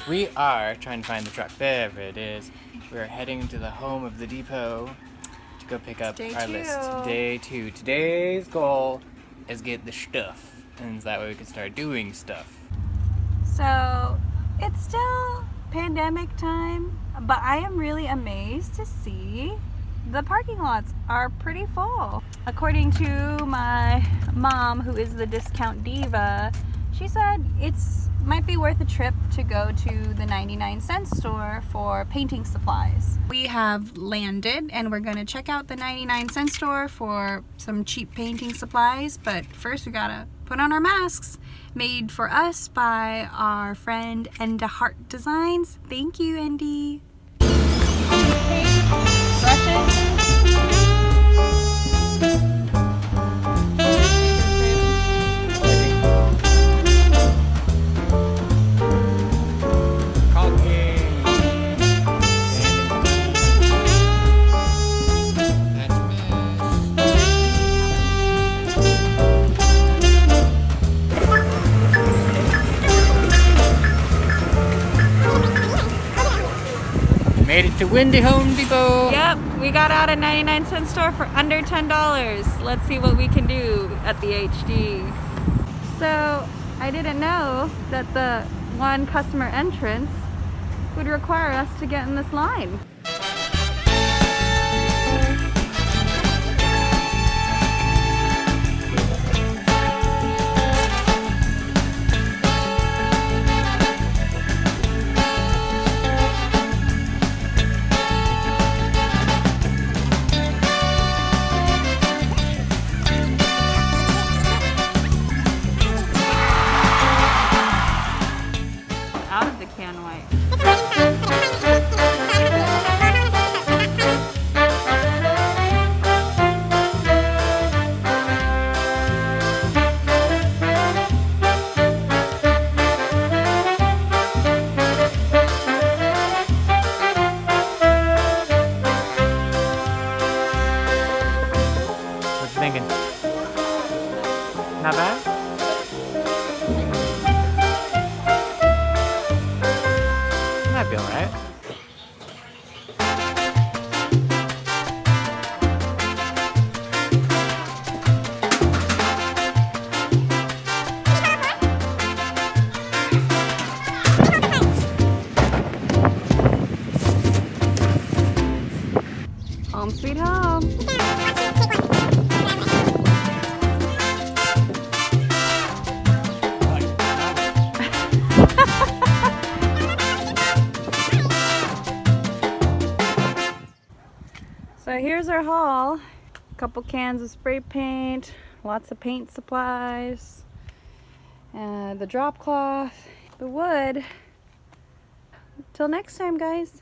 We are trying to find the truck. There it is. We're heading to the home of the depot to go pick up our list. Day 2. Today's goal is get the stuff, and that way we can start doing stuff. So it's still pandemic time, but I am really amazed to see the parking lots are pretty full. According to my mom, who is the discount diva, she said it's might be worth a trip to go to the 99-cent store for painting supplies. We have landed and we're gonna check out the 99-cent store for some cheap painting supplies, but first we gotta put on our masks, made for us by our friend Enda Heart Designs. Thank you, Endy. Brushes. Made it to Windy Home Depot. Yep, we got out a 99-cent store for under $10. Let's see what we can do at the HD. So I didn't know that the one customer entrance would require us to get in this line. Not bad? That'd be alright. Home sweet home. So here's our haul. A couple cans of spray paint, lots of paint supplies, the drop cloth, the wood. Till next time, guys.